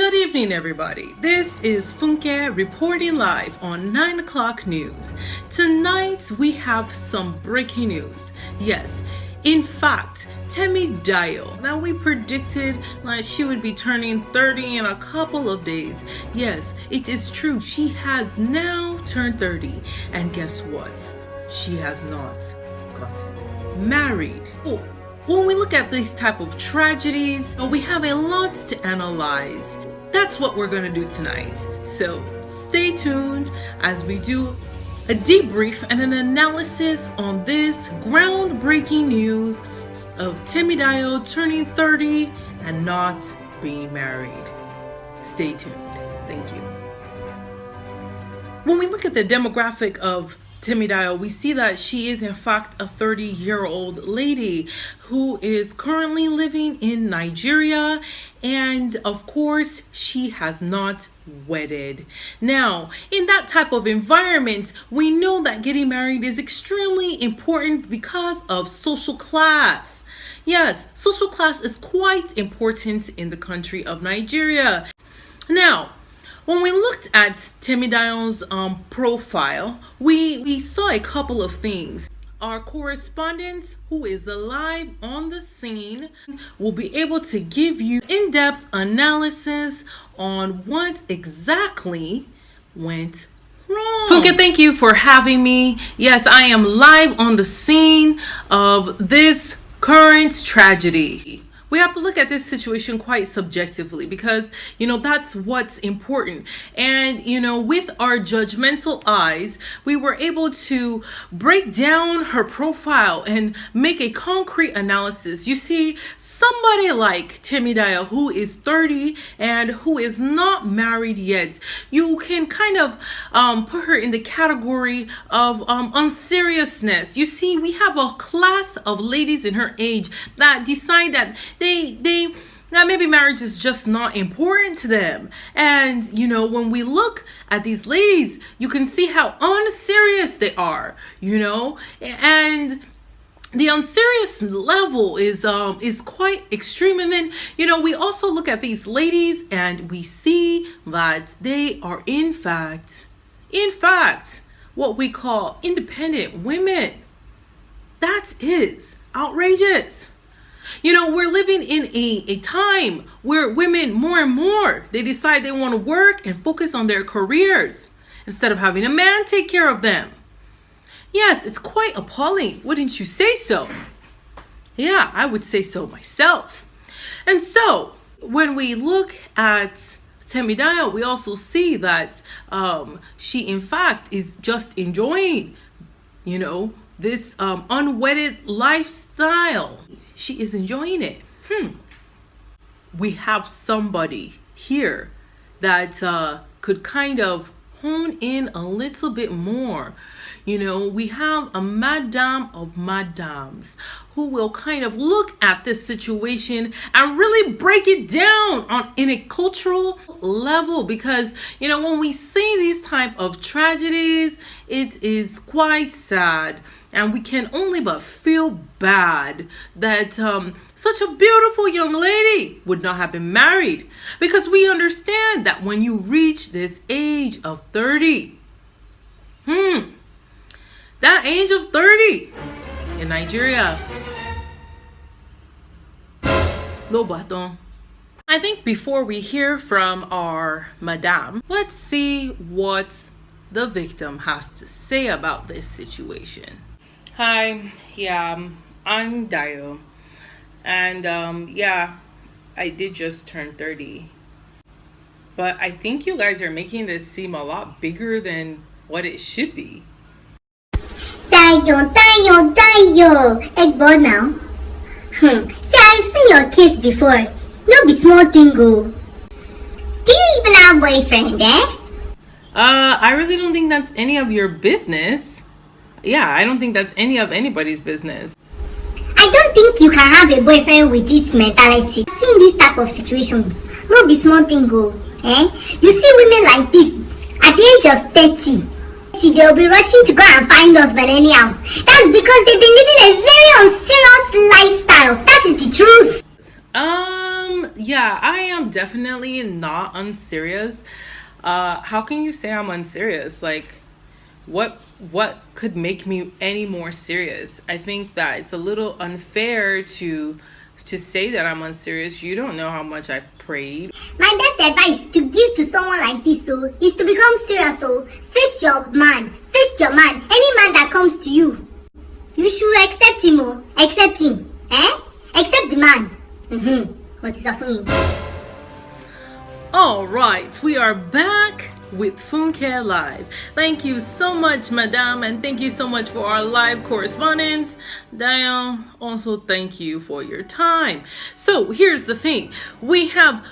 Good evening, everybody. This is Funke reporting live on 9 o'clock news. Tonight we have some breaking news. Yes, in fact, Temidayo. Now we predicted that she would be turning 30 in a couple of days. Yes, it is true. She has now turned 30. And guess what? She has not gotten married. When we look at these type of tragedies, we have a lot to analyze. That's what we're going to do tonight. So stay tuned as we do a debrief and an analysis on this groundbreaking news of Temidayo turning 30 and not being married. Stay tuned. Thank you. When we look at the demographic of Temidayo, we see that she is in fact a 30-year-old lady who is currently living in Nigeria, and of course she has not wedded. Now, in that type of environment, we know that getting married is extremely important because of social class. Yes, social class is quite important in the country of Nigeria. Now, when we looked at Temidayo's profile, we saw a couple of things. Our correspondent, who is live on the scene, will be able to give you in-depth analysis on what exactly went wrong. Funke, thank you for having me. Yes, I am live on the scene of this current tragedy. We have to look at this situation quite subjectively because, that's what's important. And, with our judgmental eyes, we were able to break down her profile and make a concrete analysis. You see, somebody like Temidayo, who is 30 and who is not married yet, you can kind of put her in the category of unseriousness. You see, we have a class of ladies in her age that decide that that maybe marriage is just not important to them. And, when we look at these ladies, you can see how unserious they are, and the unserious level is quite extreme. And then, we also look at these ladies and we see that they are in fact, what we call independent women. That is outrageous. We're living in a time where women more and more, they decide they want to work and focus on their careers instead of having a man take care of them. Yes, it's quite appalling. Wouldn't you say so? Yeah, I would say so myself. And so when we look at Temidayo, we also see that she in fact is just enjoying, this unwedded lifestyle. She is enjoying it. We have somebody here that could kind of hone in a little bit more. We have a madam of madams who will kind of look at this situation and really break it down in a cultural level, because when we see these type of tragedies, it is quite sad, and we can only but feel bad that such a beautiful young lady would not have been married, because we understand that when you reach this age of 30, that age of 30 in Nigeria, no baton. I think before we hear from our madam, let's see what the victim has to say about this situation. Hi, I'm Dayo, and I did just turn 30, but I think you guys are making this seem a lot bigger than what it should be. Dayo, egg boy now. See, I've seen your case before. No be small thing, go. Do you even have a boyfriend, I really don't think that's any of your business. Yeah, I don't think that's any of anybody's business. I don't think you can have a boyfriend with this mentality. I've seen these type of situations. No be small thing, go. You see women like this at the age of 30. They'll be rushing to go and find us, but anyhow, that's because they've been living a very unserious lifestyle. That is the truth. Yeah, I am definitely not unserious. How can you say I'm unserious? Like, what could make me any more serious? I think that it's a little unfair to say that I'm unserious. You don't know how much I've prayed. My best advice to give to someone like this is to become serious. Face your man. Face your man. Any man that comes to you, you should accept him. Accept him. Accept the man. What is happening? All right, we are back with Funke Live. Thank you so much, madam, and thank you so much for our live correspondence. Diane, also thank you for your time. So here's the thing. We have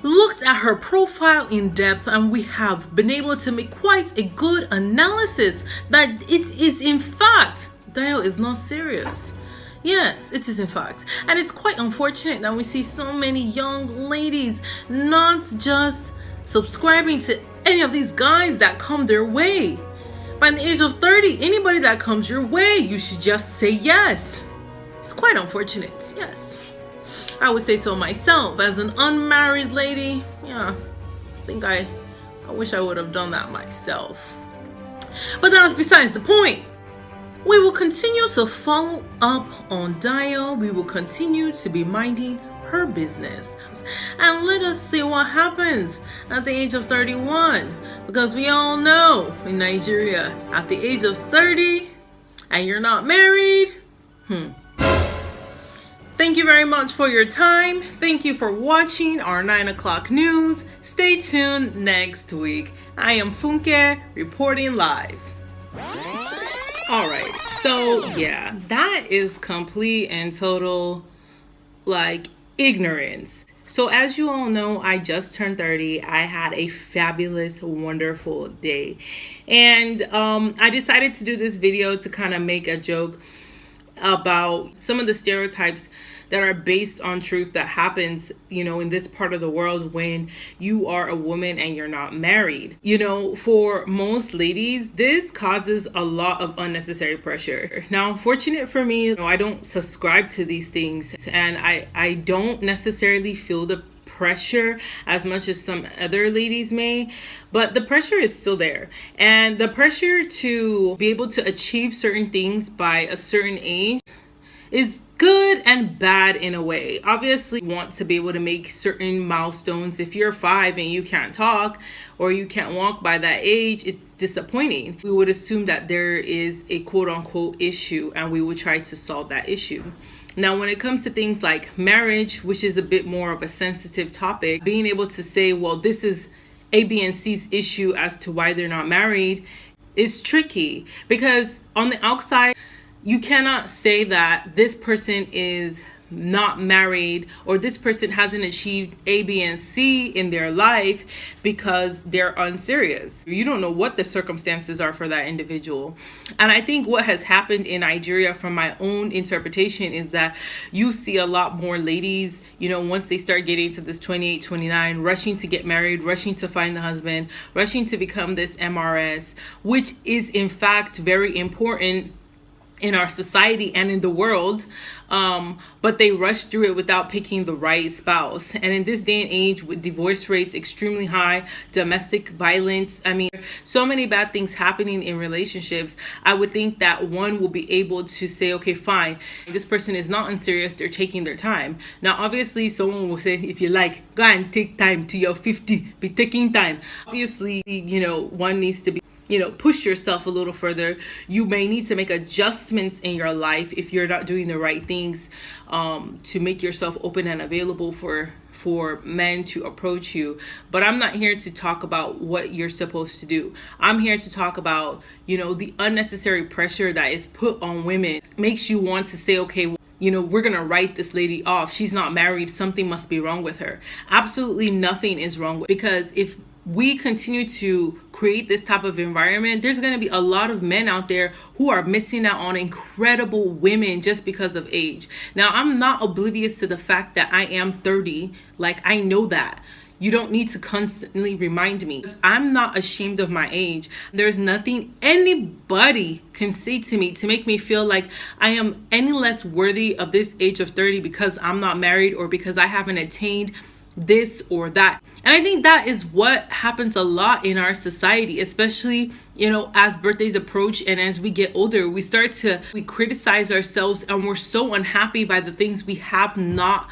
looked at her profile in depth, and we have been able to make quite a good analysis that it is in fact, Diane is not serious. Yes, it is in fact. And it's quite unfortunate that we see so many young ladies not just subscribing to any of these guys that come their way. By the age of 30, anybody that comes your way, you should just say yes. It's quite unfortunate, yes. I would say so myself. As an unmarried lady, yeah, I think I wish I would have done that myself. But that's besides the point. We will continue to follow up on Dio. We will continue to be minding her business. And let us see what happens at the age of 31. Because we all know in Nigeria, at the age of 30, and you're not married, Thank you very much for your time. Thank you for watching our 9 o'clock news. Stay tuned next week. I am Funke reporting live. All right, so yeah, that is complete and total like ignorance. So as you all know, I just turned 30. I had a fabulous, wonderful day. And I decided to do this video to kind of make a joke about some of the stereotypes that are based on truth that happens, in this part of the world when you are a woman and you're not married. For most ladies, this causes a lot of unnecessary pressure. Now, fortunate for me, I don't subscribe to these things, and I don't necessarily feel the pressure as much as some other ladies may, but the pressure is still there. And the pressure to be able to achieve certain things by a certain age is good and bad in a way. Obviously, you want to be able to make certain milestones. If you're 5 and you can't talk or you can't walk by that age, it's disappointing. We would assume that there is a quote unquote issue and we would try to solve that issue. Now, when it comes to things like marriage, which is a bit more of a sensitive topic, being able to say, well, this is A, B, and C's issue as to why they're not married is tricky, because on the outside, you cannot say that this person is not married or this person hasn't achieved A, B, and C in their life because they're unserious. You don't know what the circumstances are for that individual. And I think what has happened in Nigeria, from my own interpretation, is that you see a lot more ladies, once they start getting to this 28, 29, rushing to get married, rushing to find the husband, rushing to become this MRS, which is in fact very important in our society and in the world, but they rush through it without picking the right spouse. And in this day and age, with divorce rates extremely high, domestic violence, so many bad things happening in relationships, I would think that one will be able to say, okay, fine, this person is not unserious, they're taking their time. Now, obviously, someone will say, if you like, go and take time to your 50, be taking time. Obviously, one needs to be push yourself a little further. You may need to make adjustments in your life if you're not doing the right things to make yourself open and available for men to approach you. But I'm not here to talk about what you're supposed to do. I'm here to talk about, the unnecessary pressure that is put on women. Makes you want to say, okay, we're going to write this lady off. She's not married. Something must be wrong with her. Absolutely nothing is wrong with her. Because if we continue to create this type of environment, there's going to be a lot of men out there who are missing out on incredible women just because of age. Now, I'm not oblivious to the fact that I am 30. Like, I know that. You don't need to constantly remind me. I'm not ashamed of my age. There's nothing anybody can say to me to make me feel like I am any less worthy of this age of 30 because I'm not married or because I haven't attained this or that. And I think that is what happens a lot in our society, especially, as birthdays approach and as we get older, we criticize ourselves, and we're so unhappy by the things we have not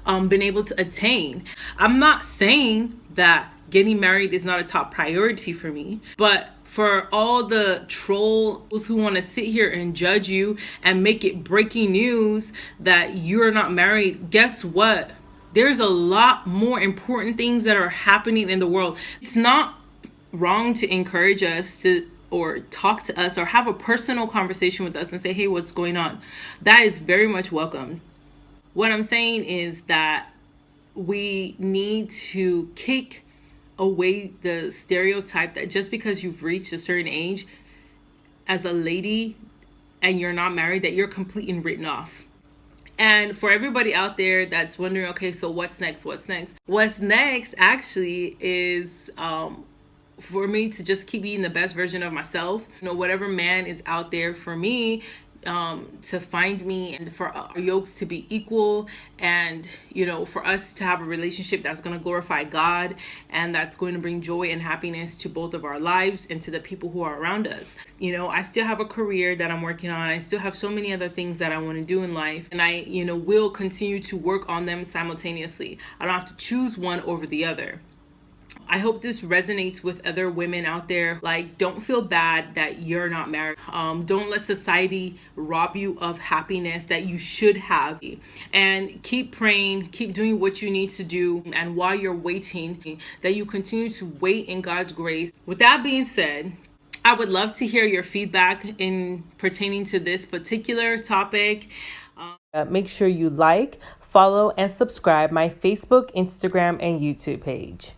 been able to attain. I'm not saying that getting married is not a top priority for me, but for all the trolls who want to sit here and judge you and make it breaking news that you're not married, guess what? There's a lot more important things that are happening in the world. It's not wrong to encourage us to, or talk to us, or have a personal conversation with us and say, hey, what's going on? That is very much welcome. What I'm saying is that we need to kick away the stereotype that just because you've reached a certain age as a lady and you're not married, that you're complete and written off. And for everybody out there that's wondering, okay, so what's next? What's next actually is for me to just keep being the best version of myself. Whatever man is out there for me, to find me, and for our yokes to be equal, and for us to have a relationship that's going to glorify God and that's going to bring joy and happiness to both of our lives and to the people who are around us. I still have a career that I'm working on. I still have so many other things that I want to do in life, and I will continue to work on them simultaneously. I don't have to choose one over the other. I hope this resonates with other women out there. Like, don't feel bad that you're not married. Don't let society rob you of happiness that you should have. And keep praying, keep doing what you need to do. And while you're waiting, that you continue to wait in God's grace. With that being said, I would love to hear your feedback in pertaining to this particular topic. Make sure you like, follow, and subscribe my Facebook, Instagram, and YouTube page.